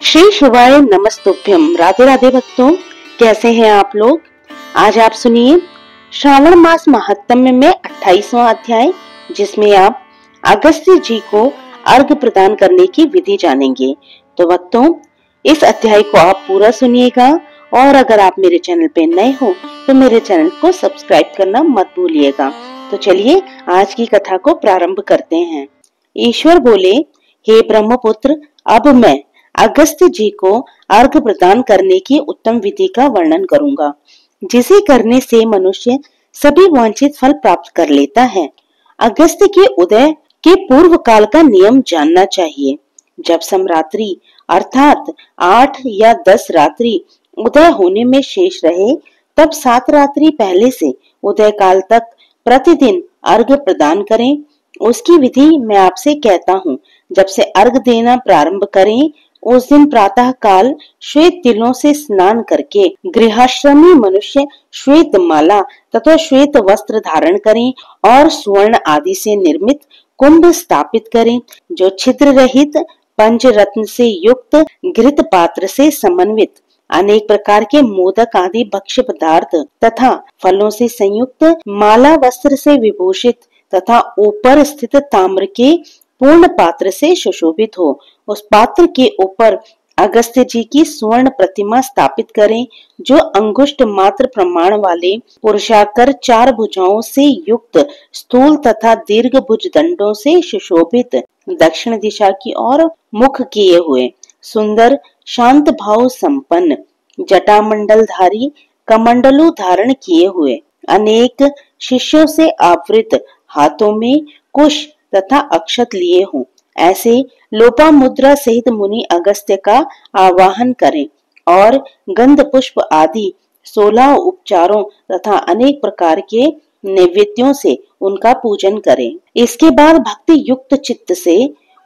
श्री शिवाय नमस्तुभ्यम। राधे राधे भक्तों, कैसे हैं आप लोग। आज आप सुनिए श्रावण मास महात्म्य में 28वां अध्याय, जिसमें आप अगस्त्य जी को अर्घ प्रदान करने की विधि जानेंगे। तो भक्तों, इस अध्याय को आप पूरा सुनिएगा और अगर आप मेरे चैनल पे नए हो तो मेरे चैनल को सब्सक्राइब करना मत भूलिएगा। तो चलिए आज की कथा को प्रारंभ करते हैं। ईश्वर बोले, हे ब्रह्मपुत्र, अब मैं अगस्त्य जी को अर्घ प्रदान करने की उत्तम विधि का वर्णन करूंगा, जिसे करने से मनुष्य सभी वांछित फल प्राप्त कर लेता है। अगस्त्य के उदय के पूर्व काल का नियम जानना चाहिए। जब समरात्रि अर्थात 8 या 10 रात्रि उदय होने में शेष रहे, तब 7 रात्रि पहले से उदय काल तक प्रतिदिन अर्घ प्रदान करें। उसकी विधि मैं आपसे कहता हूँ। जब से अर्घ देना प्रारंभ करें, उस दिन प्रातः काल श्वेत तिलों से स्नान करके गृहश्रमी मनुष्य श्वेत माला तथा श्वेत वस्त्र धारण करें और स्वर्ण आदि से निर्मित कुंभ स्थापित करें, जो छिद्र रहित पंचरत्न से युक्त घृत पात्र से समन्वित अनेक प्रकार के मोदक आदि भक्ष्य पदार्थ तथा फलों से संयुक्त माला वस्त्र से विभूषित तथा ऊपर स्थित ताम्र के पूर्ण पात्र से सुशोभित हो। उस पात्र के ऊपर अगस्त्य जी की स्वर्ण प्रतिमा स्थापित करें, जो अंगुष्ठ मात्र प्रमाण वाले पुरुषाकार 4 भुजाओं से युक्त स्थूल तथा दीर्घ भुज दंडों से सुशोभित, दक्षिण दिशा की ओर मुख किए हुए, सुंदर शांत भाव संपन्न, जटामंडलधारी, कमंडलु धारण किए हुए, अनेक शिष्यों से आवृत, हाथों में कुश तथा अक्षत लिए हों, ऐसे लोपामुद्रा सहित मुनि अगस्त्य का आवाहन करें और गंध पुष्प आदि 16 उपचारों तथा अनेक प्रकार के नैवेद्यों से उनका पूजन करें। इसके बाद भक्ति युक्त चित्त से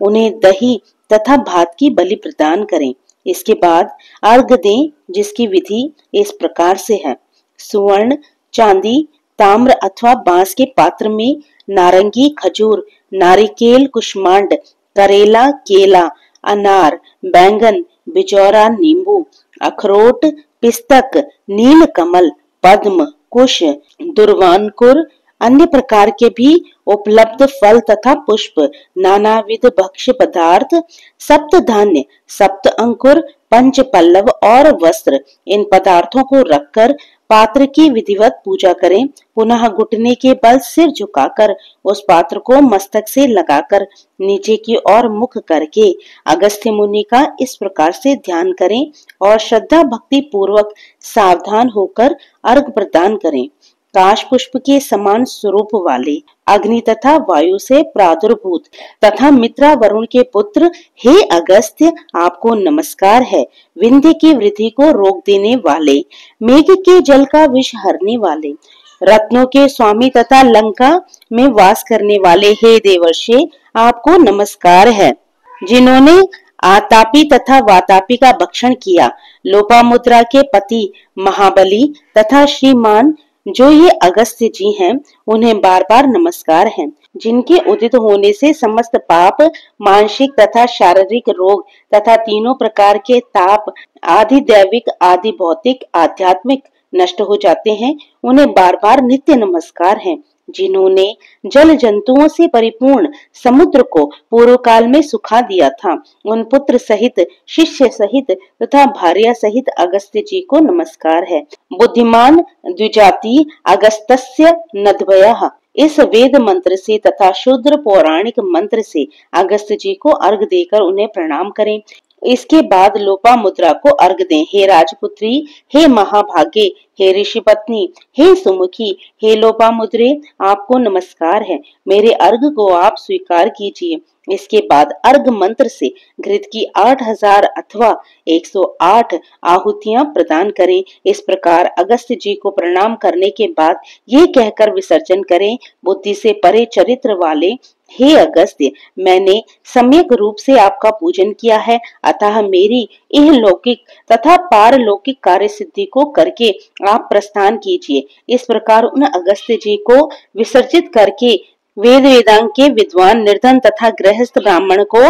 उन्हें दही तथा भात की बलि प्रदान करें। इसके बाद अर्घ दें, जिसकी विधि इस प्रकार से है। सुवर्ण, चांदी, ताम्र अथवा बांस के पात्र में नारंगी, खजूर, नारिकेल, कुष्मांड, करेला, केला, अनार, बैंगन, बिचौरा, नींबू, अखरोट, पिस्तक, नील कमल, पद्म, कुश, दुर्वांकुर, अन्य प्रकार के भी उपलब्ध फल तथा पुष्प, नानाविध भक्ष्य पदार्थ, सप्त धान्य, सप्त अंकुर, पंच पल्लव और वस्त्र, इन पदार्थों को रखकर पात्र की विधिवत पूजा करें। पुनः घुटने के बल सिर झुकाकर उस पात्र को मस्तक से लगाकर नीचे की ओर मुख करके अगस्त्य मुनि का इस प्रकार से ध्यान करें और श्रद्धा भक्ति पूर्वक सावधान होकर अर्घ प्रदान करें। काश पुष्प के समान स्वरूप वाले, अग्नि तथा वायु से प्रादुर्भूत तथा मित्रा वरुण के पुत्र, हे अगस्त्य, आपको नमस्कार है। विंध्य की वृद्धि को रोक देने वाले, मेघ के जल का विष हरने वाले, रत्नों के स्वामी तथा लंका में वास करने वाले, हे देवर्षि, आपको नमस्कार है। जिन्होंने आतापी तथा वातापी का भक्षण किया, लोपामुद्रा के पति महाबली तथा श्रीमान जो ये अगस्त्य जी हैं, उन्हें बार बार नमस्कार है। जिनके उदित होने से समस्त पाप, मानसिक तथा शारीरिक रोग तथा तीनों प्रकार के ताप, आदि दैविक आदि भौतिक आध्यात्मिक नष्ट हो जाते हैं, उन्हें बार बार नित्य नमस्कार है। जिन्होंने जल जंतुओं से परिपूर्ण समुद्र को पूर्व काल में सुखा दिया था, उन पुत्र सहित, शिष्य सहित तथा भार्या सहित अगस्त्य जी को नमस्कार है। बुद्धिमान द्विजाति अगस्त्य नद्वयः, इस वेद मंत्र से तथा शूद्र पौराणिक मंत्र से अगस्त्य जी को अर्घ देकर उन्हें प्रणाम करें। इसके बाद लोपामुद्रा को अर्घ दें। हे राजपुत्री, हे महाभागे, हे ऋषि पत्नी, हे सुमुखी, हे लोपामुद्रे, आपको नमस्कार है। मेरे अर्घ को आप स्वीकार कीजिए। इसके बाद अर्घ मंत्र से घृत की 8000 अथवा 108 आहुतियां प्रदान करें। इस प्रकार अगस्त्य जी को प्रणाम करने के बाद ये कहकर विसर्जन करें, बुद्धि से परे चरित्र वाले, हे अगस्त्य, मैंने सम्यक रूप से आपका पूजन किया है, अतः मेरी इहलौकिक तथा पारलौकिक कार्य सिद्धि को करके आप प्रस्थान कीजिए। इस प्रकार उन अगस्त्य जी को विसर्जित करके वेद वेदांग के विद्वान निर्धन तथा गृहस्थ ब्राह्मण को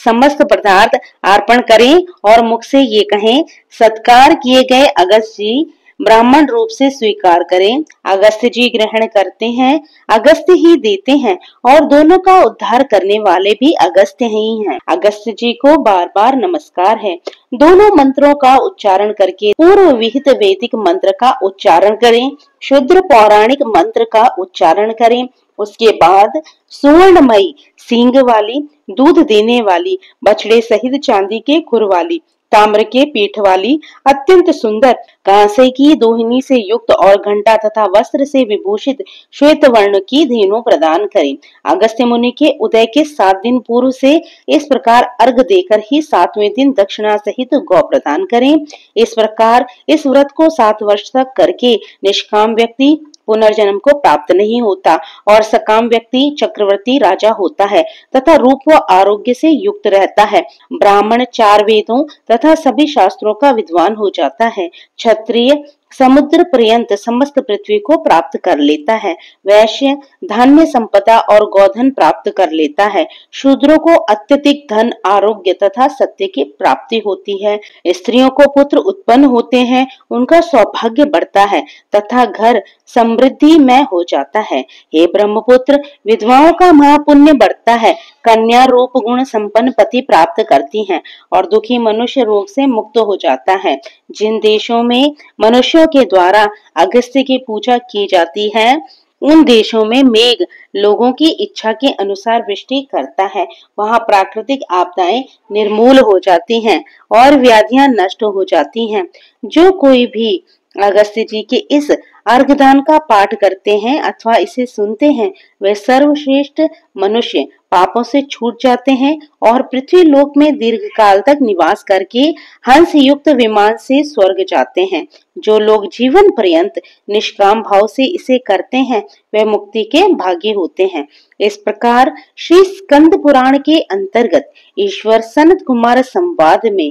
समस्त पदार्थ अर्पण करें और मुख से ये कहें, सत्कार किए गए अगस्त जी ब्राह्मण रूप से स्वीकार करें। अगस्त्य जी ग्रहण करते हैं, अगस्त्य ही देते हैं और दोनों का उद्धार करने वाले भी अगस्त्य ही हैं। अगस्त्य जी को बार बार नमस्कार है। दोनों मंत्रों का उच्चारण करके पूर्व विहित वैदिक मंत्र का उच्चारण करें, शुद्ध पौराणिक मंत्र का उच्चारण करें। उसके बाद सुवर्णमयी सींग वाली, दूध देने वाली, बछड़े सहित चांदी के खुर वाली, ताम्र के पीठ वाली, अत्यंत सुंदर कांसे की दोहिनी से युक्त और घंटा तथा वस्त्र से विभूषित श्वेत वर्ण की धेनु प्रदान करें। अगस्त्य मुनि के उदय के 7 दिन पूर्व से इस प्रकार अर्घ देकर ही 7वें दिन दक्षिणा सहित गौ प्रदान करें। इस प्रकार इस व्रत को 7 वर्ष तक करके निष्काम व्यक्ति पुनर्जन्म को प्राप्त नहीं होता और सकाम व्यक्ति चक्रवर्ती राजा होता है तथा रूप व आरोग्य से युक्त रहता है। ब्राह्मण 4 वेदों तथा सभी शास्त्रों का विद्वान हो जाता है। क्षत्रिय समुद्र पर्यंत समस्त पृथ्वी को प्राप्त कर लेता है। वैश्य धान्य संपदा और गोधन प्राप्त कर लेता है। शूद्रों को अत्यधिक धन, आरोग्य तथा सत्य की प्राप्ति होती है। स्त्रियों को पुत्र उत्पन्न होते हैं, उनका सौभाग्य बढ़ता है तथा घर समृद्धि में हो जाता है। हे ब्रह्मपुत्र, विधवाओं का महापुण्य बढ़ता है। कन्या रूप गुण संपन्न पति प्राप्त करती हैं और दुखी मनुष्य रोग से मुक्त हो जाता है। जिन देशों में मनुष्यों के द्वारा अगस्त्य की पूजा की जाती है, उन देशों में मेघ लोगों की इच्छा के अनुसार वृष्टि करता है। वहाँ प्राकृतिक आपदाएं निर्मूल हो जाती हैं और व्याधियां नष्ट हो जाती हैं। जो कोई भी अगस्त्य जी के इस अर्घदान का पाठ करते हैं अथवा इसे सुनते हैं, वे सर्वश्रेष्ठ मनुष्य पापों से छूट जाते हैं और पृथ्वी लोक में दीर्घ काल तक निवास करके हंस युक्त विमान से स्वर्ग जाते हैं। जो लोग जीवन पर्यंत निष्काम भाव से इसे करते हैं, वे मुक्ति के भागी होते हैं। इस प्रकार श्री स्कंद पुराण के अंतर्गत ईश्वर सनत कुमार संवाद में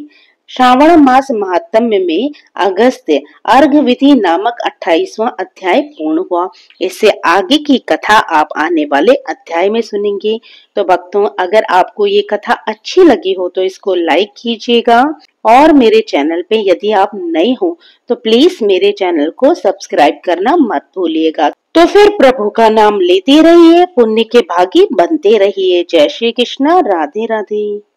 श्रावण मास महात्म्य में अगस्त्य अर्घ विधि नामक 28वां अध्याय पूर्ण हुआ। इससे आगे की कथा आप आने वाले अध्याय में सुनेंगे। तो भक्तों, अगर आपको ये कथा अच्छी लगी हो तो इसको लाइक कीजिएगा और मेरे चैनल पे यदि आप नए हो तो प्लीज मेरे चैनल को सब्सक्राइब करना मत भूलिएगा। तो फिर प्रभु का नाम लेते रहिए, पुण्य के भागी बनते रहिए। जय श्री कृष्णा, राधे राधे।